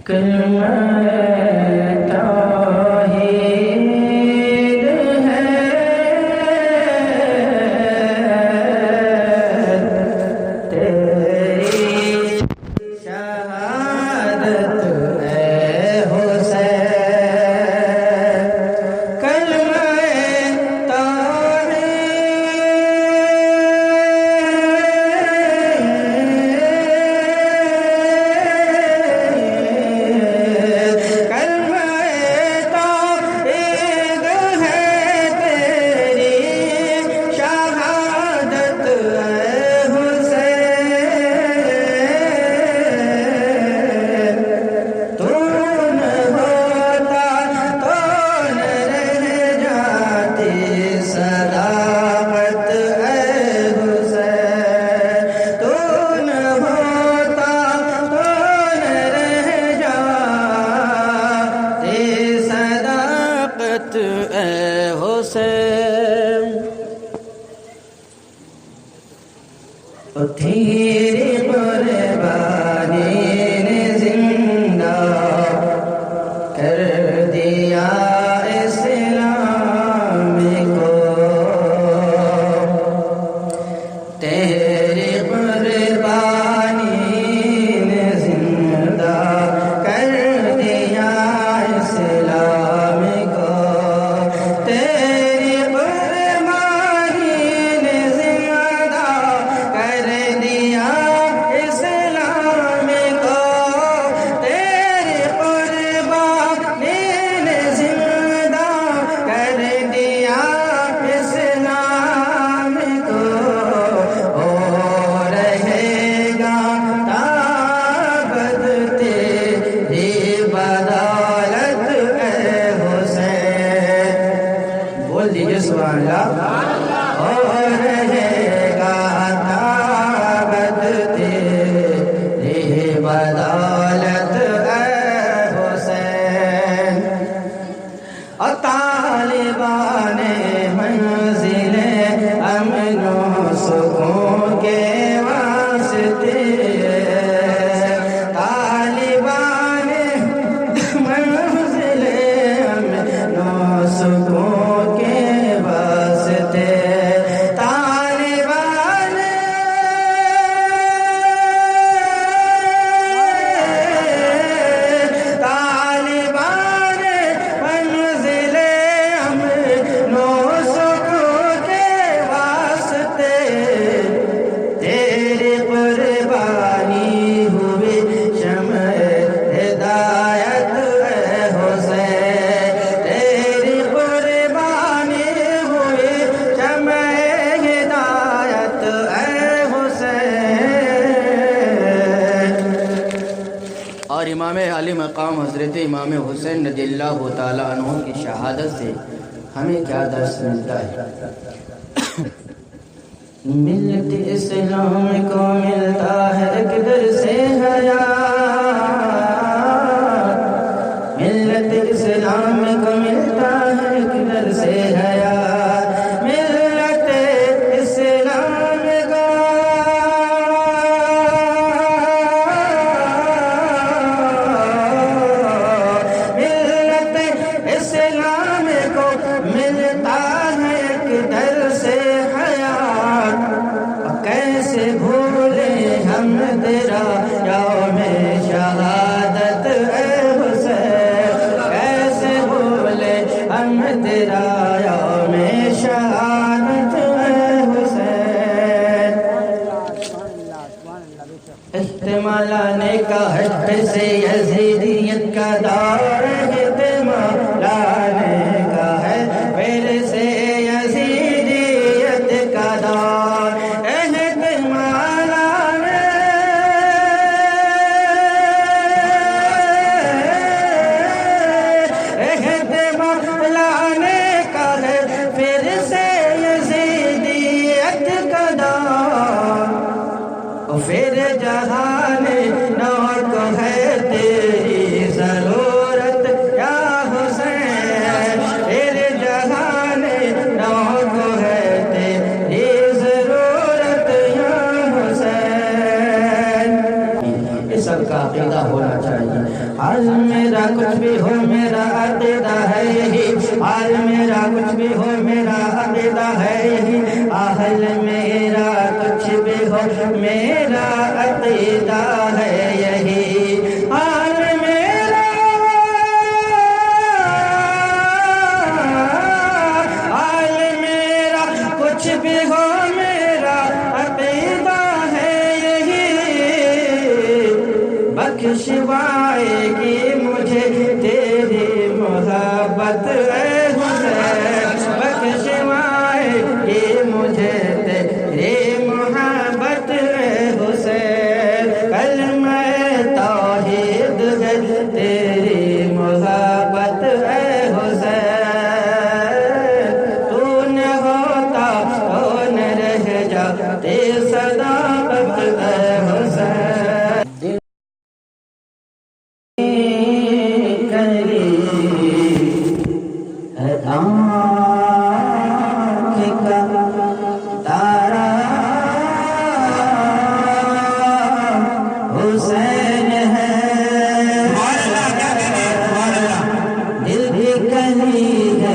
کلمہ توحید ہے تیری شہادت ہے حسین کلمہ تیری قربانی نے زندہ کر دیا اسلام کو تیری قربانی نے زندہ کر دیا اسلام کو تیری قربانی نے زندہ کر دیا اسلام کو تیری قربانی نے زندہ کر دیا اسلام کو ہو رہے گا تابد تیری بدولت اے حسین بول دیجئے سبحان اللہ ہو رہے گا تابد تیری بدولت اے حسین اور طالبان منزل امن و سکون کے واسطے طالبان منزل امن و سکون کے واسطے طالبان منزل امن و سکون کے واسطے تیری قربانی ہوئی شمع ہدایت اے حسین تیری قربانی ہوئی شمع ہدایت اے حسین اور امام علی مقام حضرت امام حسین رضی اللہ تعالیٰ عنہ کی شہادت سے ہمیں کیا درس ملتا ہے ملت اسلام کو ملتا ہے ایک درس حیات ملت اسلام کو ملتا ہے ایک درس حیات ملت اسلام کو ملت اسلام کو ملتا ہے ایک درس حیات کیسے بھولے ہم تیرا یوم شہادت اے حسین کیسے بھولے ہم تیرا یوم شہادت اے حسین احتمال آنے کا حق سے یزیدیت کا دور احتمال آنے کا ہے پھر سے یزیدیت کا دور احتمال آنے کا ہے پھر سے یزیدیت کا دور پھر جہان نو کو ہے تیری ضرورت کا عقیدہ ہونا چاہیے۔ حال میرا کچھ بھی ہو میرا عقیدہ ہے یہی، حال میرا کچھ بھی ہو میرا عقیدہ ہے یہی، حال میرا کچھ بھی ہو میرا عقیدہ ہے یہی، حال میرا کچھ بھی ہو میرا عقیدہ ہے یہی، بخشوائے گی مجھے تیری محبت اے حسین، بخشوائے گی مجھے تیری محبت اے حسین، کلمہ توحید ہے تیری محبت اے حسین، صداقت اے حسین، کری ہے آنکھ کا تارا حسین ہے، دل بھی کلی ہے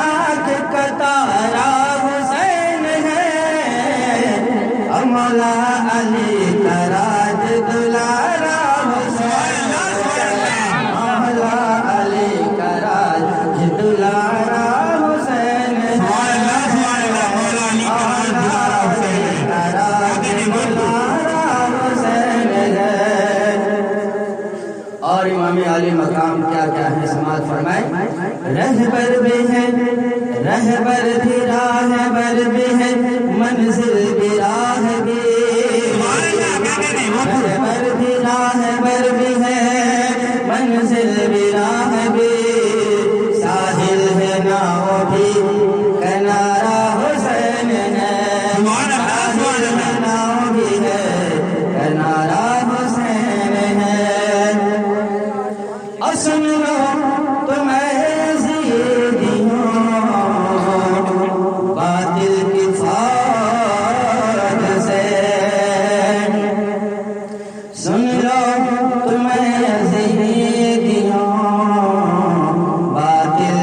آنکھ کا تارا حسین ہے، مولا علی کا راج دلارا حسین، مولا علی کا راج دلارا حسین، مولا علی کا راج دلارا حسین ہے۔ اور امام علی مقام کیا کیا ہے سماعت فرمائے، رہبر بھی ہے، رہبر بھی راہبر بھی ہے، منزل بھی راہ بھی، رہبر بھی راہبر بھی ہے، منزل بھی راہ بھی، ساحل ہے ناؤ بھی کنارہ حسین ہے، ساحل ہے ناؤ بھی ہے کنارہ حسین ہے، اور سن لو تمہیں باطل کی فوج سے، سن لو تمہیں زیدیوں باطل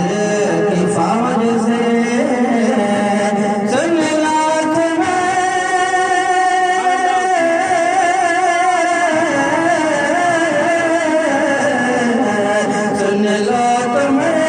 کی فوج سے، سن لو تمہیں، سن لو تمہیں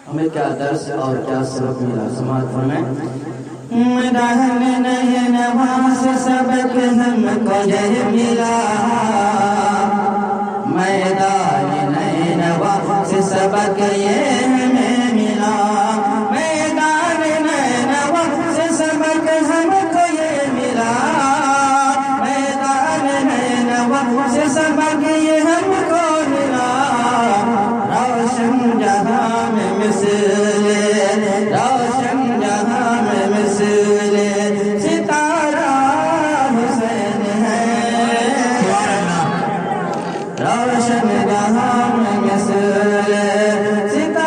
ہمیں کیا درس اور کیا سبق ملا سماعت فرمائیں، میدان نینوا سے سبق ہم کو یہ ملا، میدان نینوا سے سبق یہ ہمیں ملا، میدان نینوا سے سبق ہم کو یہ ملا، میدان نینوا سے سبق یہ ہم کو ملا، روشن جہاں میں مثل، روشن جہاں میں مثل ستارہ حسین ہے، روشن جہاں میں مثل ستارہ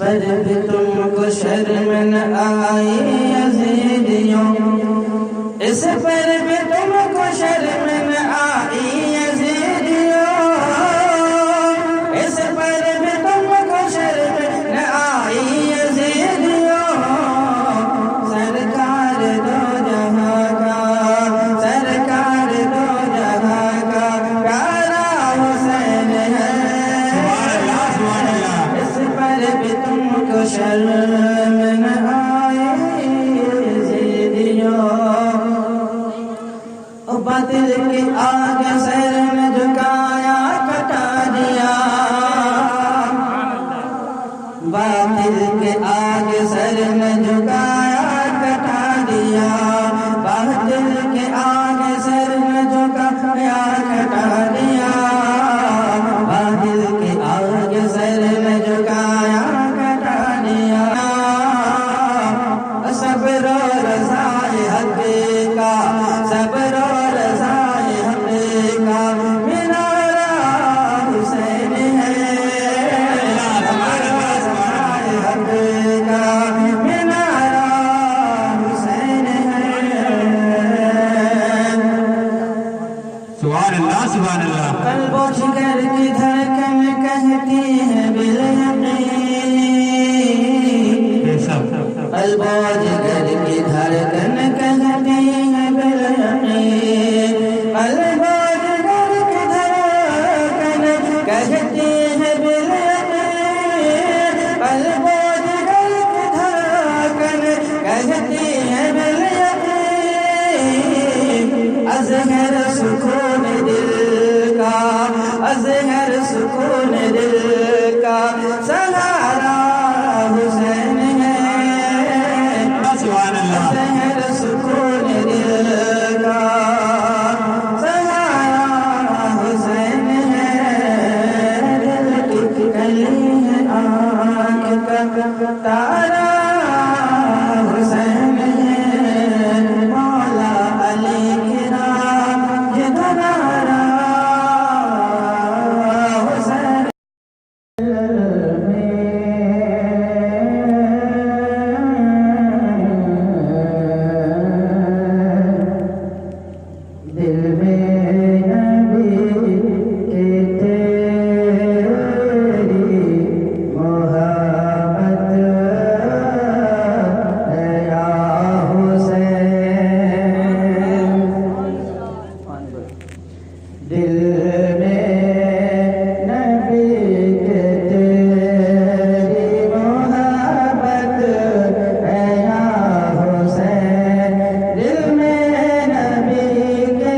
پر بھی تم کو شرم نہ آئی یزیدیوں، اس پر بھی تم کو شرم نہ آئی یزیدیوں، اس پر بھی تم کو شرم نہ آئی یزیدیوں، سرکار دو جہاں کا، سرکار دو جہاں کا پیارا حسین ہے، اس پر بھی تم کو شرم نہ آئی یزیدیوں، باطل کی آگ سر نے جھکایا کٹا دیا، باطل کے آگ سر نے جھکایا کٹا دیا، باطل کے آگ سر نے جھکایا کٹا دیا، باطل کے آگ سر نے جھکایا کٹا دیا، صبر و رضائے حق کا، صبر و رضائے حق کا مینارہ حسین ہے، صبر و رضائے حق کا مینارہ حسین ہے، سبحان اللہ سبحان اللہ۔ قلب و جگر کی دھڑکن کہتی ہے بالیقین، قلب و جگر کی دھڑکن کہتی ہے بالیقین، قلب و جگر کی دھڑکن کہتی ہے بالیقین، قلب و جگر کی دھڑکن کہتی ہے بالیقین، اظہر سکون دل کا، اظہر سکون دل کا سہارا حسین ہے، سبحان اللہ۔ اظہر سکون دل کا سہارا حسین ہے، دل کی کلی ہے آنکھ کا تارا حسین ہے، مولا علی کرام جدھر آرا حسین دل میں نبی کی تیری محبت ہے یا حسین، دل میں نبی کی تیری محبت ہے یا حسین، دل میں نبی کے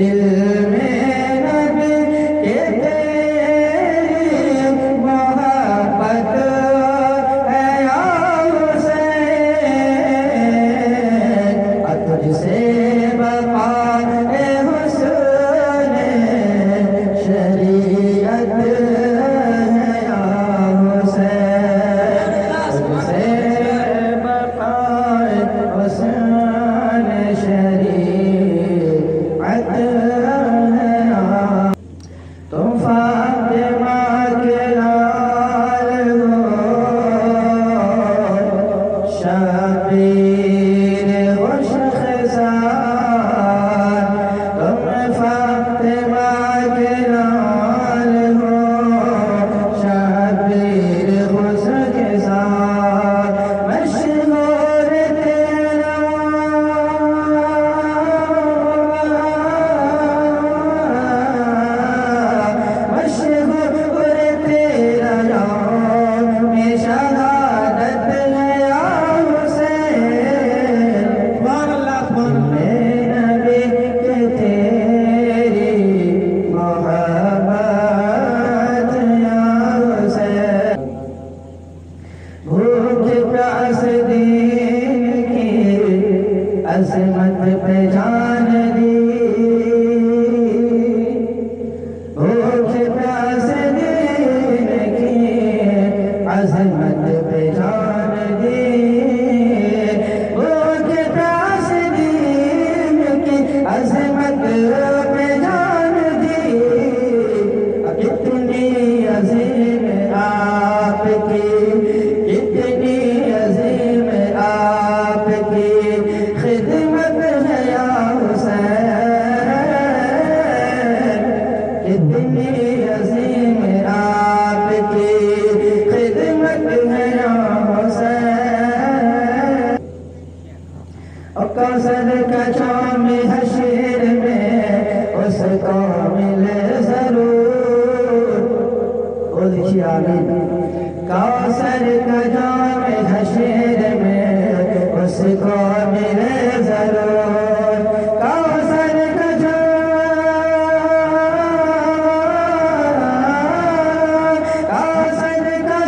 دل میں نبی کے تیری محبت ہے یا حسین، تجھ سے بقا حسن شریعت ہے یا حسین، تجھ سے بقا حسن شریعت ہے یا، تم فاطمہ کے لال ہو، شبیر خوش خزان، تم فاطمہ کے لال ہو، شبیر خوش خزان، مشہور تیرا مشہور تیرا یوم شہادت ہے یا حسین، سبحان اللہ سبحان اللہ۔ نبی کے تیری محبت یا حسین، بھوک پیاس دین کی عظمت پہ جان دی، بھوک پیاس دین کی عظمت پہ جان دی، بھوک پیاس کتنی عظیم آپ کی خدمت ہے یا حسین، کتنی عظیم آپ کی خدمت ہے یا حسین۔ اور کوثر کا جام حشر میں اس کو ملے ضرور، وہ دیکھیے آگے، کوثر کا جام حشر میں اس کو ملے ضرور، کوثر کا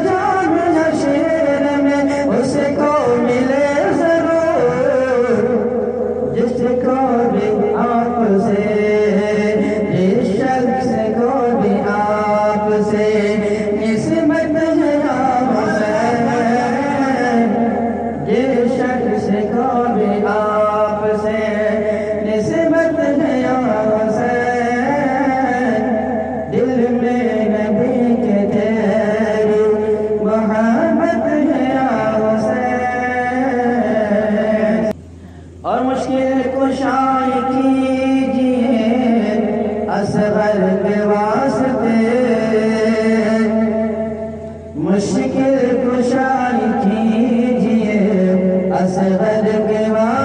جام حشر میں اس کو ملے ضرور، جس کو بھی آپ سے، جس شخص کو بھی آپ سے نسبت ہے یا حسین، جس شخص کو بھی آپ سے نسبت ہے یا حسین، دل میں نبی کے تیری محبت ہے یا حسین۔ اور مشکل کشائی کیجئے اصغر کے واسطے، مشکل کشائی کیجئے اصغر کے واسطے،